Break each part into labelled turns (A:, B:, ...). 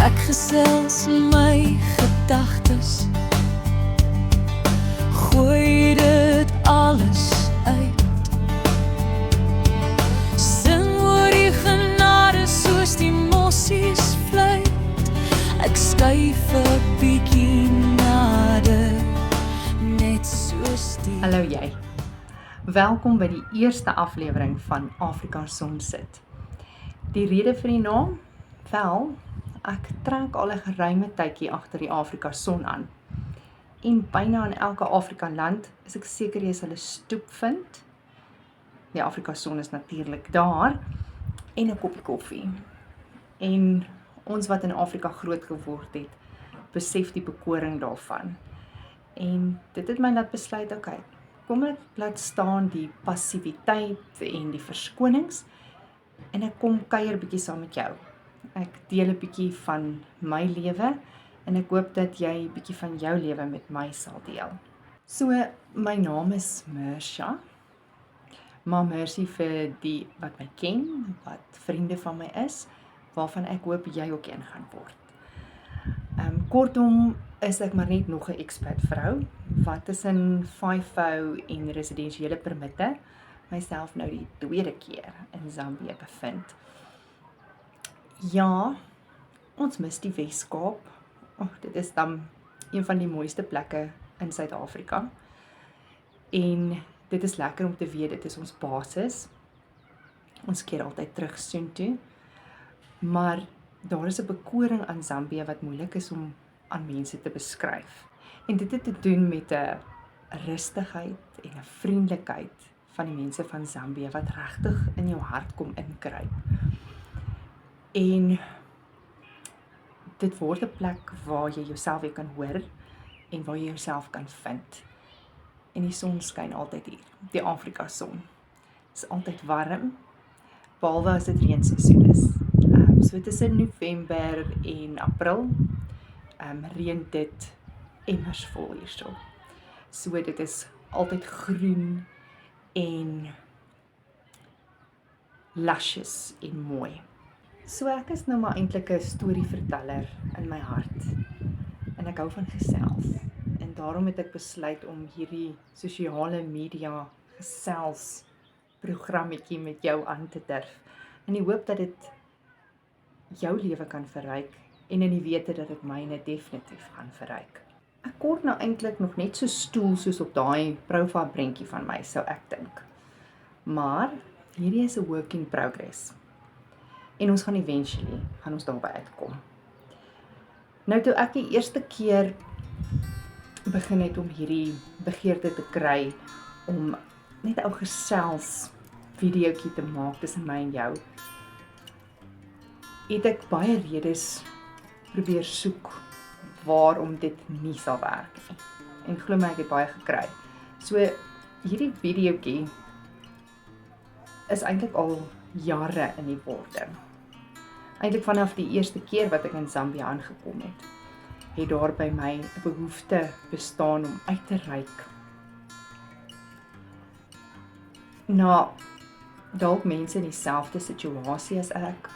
A: Ek gesels my gedagtes, gooi dit alles uit. Sing oor die genade soos die mossies fluit. Ek skuif 'n bietjie nader, net soos die.
B: Hallo jy. Welkom by die eerste aflewering van Afrika Sonsit. Die rede vir die naam? Wel, ek trek al 'n geruime tydjie agter die Afrika Son aan. En byna in elke Afrika land is ek seker jy sal 'n stoep vind. Die Afrika Son is natuurlik daar en 'n koppie koffie. En ons wat in Afrika groot geword het, besef die bekoring daarvan. En dit het my laat besluit, okay, kom ek laat staan die passiwiteit en die verskonings en ek kom kuier bietjie saam met jou. Ek deel 'n bietjie van my lewe en ek hoop dat jy bietjie van jou lewe met my sal deel. So, my naam is Mersha, maar Mercy vir die wat my ken, wat vriende van my is, waarvan ek hoop jy ook een gaan word. Kortom is ek maar net nog 'n expat vrou, wat tussen FIFO en residensiële permitte myself nou die tweede keer in Zambië bevind. Ja, ons mis die Weskaap. Dit is dan een van die mooiste plekke in Suid-Afrika. En dit is lekker om te weet, dit is ons basis. Ons keer altyd terug soontoe. Maar daar is 'n bekoring aan Zambië wat moeilik is om aan mense te beskryf. En dit het te doen met 'n rustigheid en 'n vriendelikheid van die mense van Zambië wat regtig in jou hart kom inkruip. En dit word 'n plek waar jy jouself weer kan hoor en waar jy jouself kan vind. En die son skyn altyd hier, die Afrika Son. Dit is altyd warm, behalwe as dit reenseisoen is. So tussen November en April reën dit emmers vol hierso. So dit is altyd groen en luscious en mooi. So ek is nou maar eintlik 'n storieverteller in my hart. En ek hou van gesels. En daarom het ek besluit om hierdie sosiale media gesels programmetjie met jou aan te durf. In die hoop dat dit jou lewe kan verryk en in die wete dat dit myne definitief gaan verryk. Ek kort nou eintlik nog net so stoel soos op daai profile prentjie van my, sou ek dink. Maar hierdie is 'n work in progress. En ons gaan eventually daarby uitkom. Nou toe ek die eerste keer begin het om hierdie begeerte te kry om net 'n ou gesels videoetjie te maak tussen my en jou, het ek baie redes probeer soek waarom dit nie sal werk nie. En glo my, ek het baie gekry. So hierdie videoetjie is eintlik al jare in die wording. Eintlik vanaf die eerste keer wat ek in Zambië aangekom het daar by my 'n behoefte bestaan om uit te reik na dalk mense in dieselfde situasie as ek,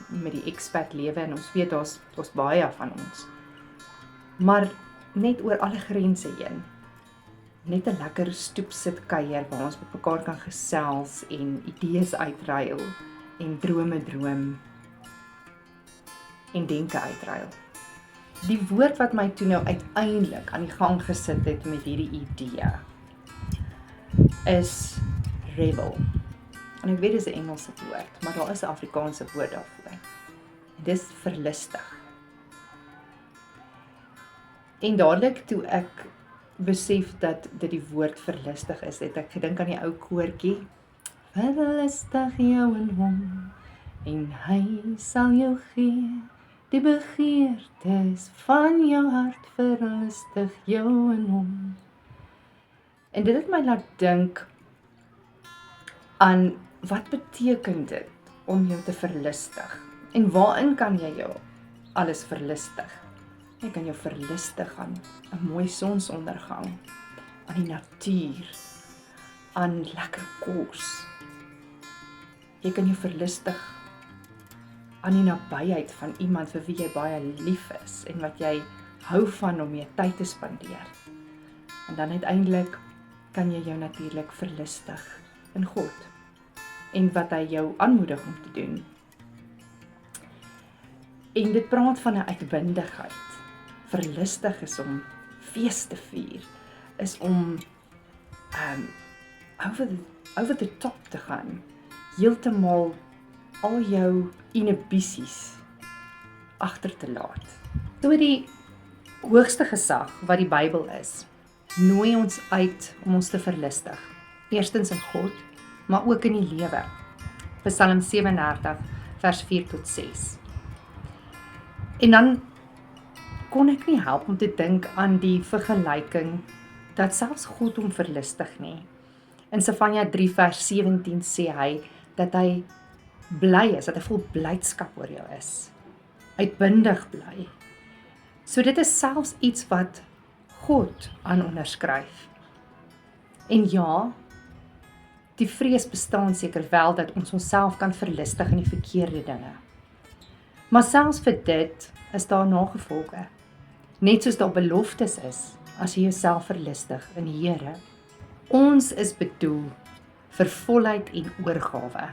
B: met die expat lewe, en ons weet daar's baie van ons. Maar net oor alle grense heen. Net 'n lekker stoep sit kuier waar ons met mekaar kan gesels en idees uitruil en drome droom en denke uitruil. Die woord wat my toe nou uiteindelik aan die gang gesit het met hierdie idee is rebel. En ek weet dis 'n Engelse woord, maar daar is 'n Afrikaanse woord daarvoor. En dis verlustig. En dadelik toe ek besef dat dit die woord verlustig is, het ek gedink aan die ou koortjie. Verlustig jou in hom, en hy sal jou gee die begeertes van jou hart, verlustig jou in hom. En dit het my laat dink aan wat beteken dit om jou te verlustig? En waarin kan jy jou alles verlustig? Jy kan jou verlustig aan 'n mooi sonsondergang, aan die natuur, aan lekker kos. Jy kan jou verlustig aan die nabyheid van iemand vir wie jy baie lief is en wat jy hou van om mee tyd te spandeer. En dan uiteindelik kan jy jou natuurlik verlustig in God en wat hy jou aanmoedig om te doen. En dit praat van 'n uitbundigheid. Verlustig is om fees te vier, is om over the top te gaan, heeltemal al jou inhibisies agter te laat. So die hoogste gesag wat die Bybel is, nooi ons uit om ons te verlustig. Eerstens in God, maar ook in die lewe. Psalm 37 vers 4 tot 6. En dan kon ek nie help om te dink aan die vergelyking dat selfs God hom verlustig nie. In Sefanja 3 vers 17 sê hy dat hy bly is, dat hy vol blydskap oor jou is. Uitbundig bly. So dit is selfs iets wat God aan onderskryf. En ja, die vrees bestaan seker wel dat ons onsself kan verlustig in die verkeerde dinge. Maar selfs vir dit is daar nagevolge. Net soos daar beloftes is, as jy jouself verlustig in die Here. Ons is bedoel vir volheid en oorgawe,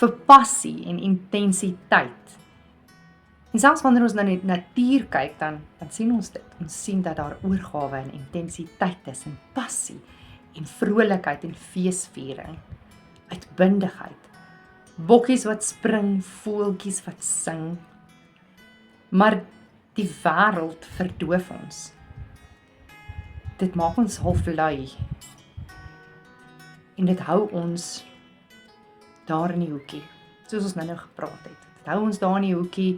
B: vir passie en intensiteit. En selfs wanneer ons na die natuur kyk, dan sien ons dit. Ons sien dat daar oorgawe en intensiteit is, en passie, en vrolikheid en feesviering, uitbundigheid, bokkies wat spring, voeltjies wat sing. Maar die wêreld verdoof ons. Dit maak ons half lui. En dit hou ons daar in die hoekie, soos ons nou gepraat het. Dit hou ons daar in die hoekie,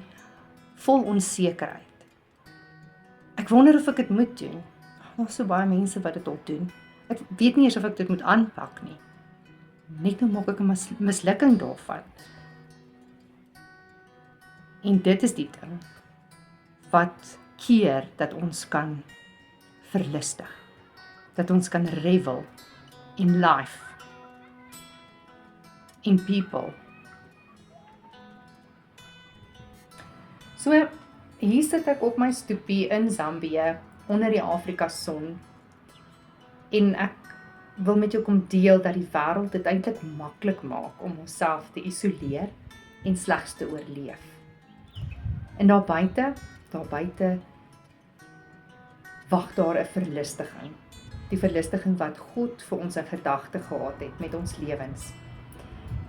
B: vol onsekerheid. Ek wonder of ek dit moet doen. Daar is so baie mense wat dit al doen. Ek weet nie eens of ek dit moet aanpak nie. Net nou maak ek 'n mislukking daarvan. En dit is die ding wat keer dat ons kan verlustig. Dat ons kan revel in life, in people. So, hier sit ek op my stoepie in Zambië, onder die Afrika son, en ek wil met jou kom deel dat die wêreld dit eintlik maklik maak om onsself te isoleer en slegs te oorleef. En daar buite wag daar 'n verlustiging. Die verlustiging wat God vir ons in gedagte gehad het met ons lewens.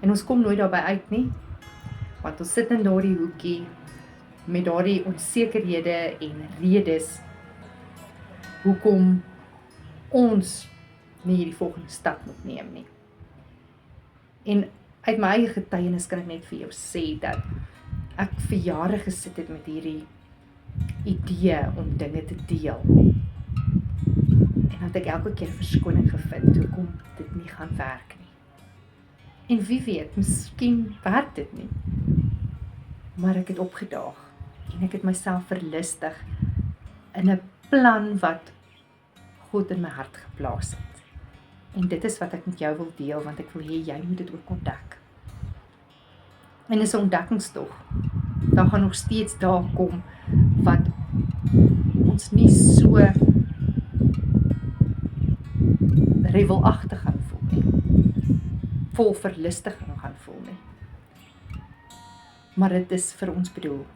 B: En ons kom nooit daarby uit nie, want ons sit in daardie hoekie met daardie onsekerhede en redes hoekom ons nie hierdie volgende stap moet neem nie. En uit my eie getuienis kan ek net vir jou sê dat ek vir jare gesit het met hierdie idee om dinge te deel. En dat ek elke keer verskoning gevind hoekom dit nie gaan werk nie. En wie weet, miskien werk dit nie. Maar ek het opgedaag en ek het myself verlustig in 'n plan wat God in my hart geplaas het. En dit is wat ek met jou wil deel, want ek wil hê jy moet dit ook ontdek. En is 'n ontdekkingstog. Daar gaan nog steeds daar kom wat ons nie so revelagtig gaan voel nie. Vol verlustiging gaan voel nie. Maar dit is vir ons bedoel.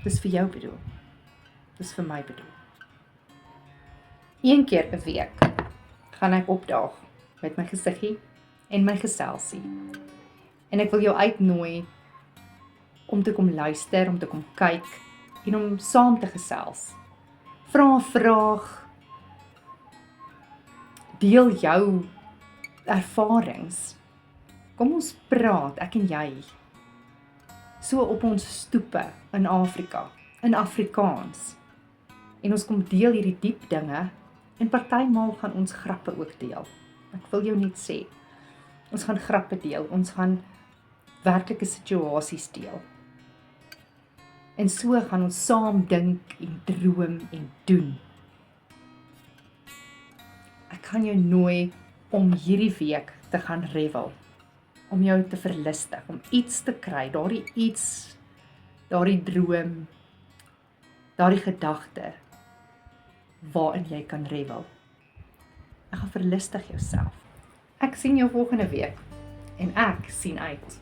B: Dit is vir jou bedoel. Dit is vir my bedoel. Een keer 'n week gaan ek opdaag met my gesiggie en my geselsie. En ek wil jou uitnooi om te kom luister, om te kom kyk en om saam te gesels. Vra 'n vraag. Deel jou ervarings. Kom ons praat, ek en jy. So op ons stoepe in Afrika, in Afrikaans. En ons kom deel hierdie diep dinge en partymaal gaan ons grappe ook deel. Ek wil jou net sê, ons gaan grappe deel, ons gaan werklike situasies deel. En so gaan ons saam dink en droom en doen. Ek gaan jou nooi om hierdie week te gaan revel. om jou te verlustig, om iets te kry, daardie iets, daardie droom, daardie gedagte, waarin jy kan revel. Ek gaan verlustig jouself. Ek sien jou volgende week, en ek sien uit.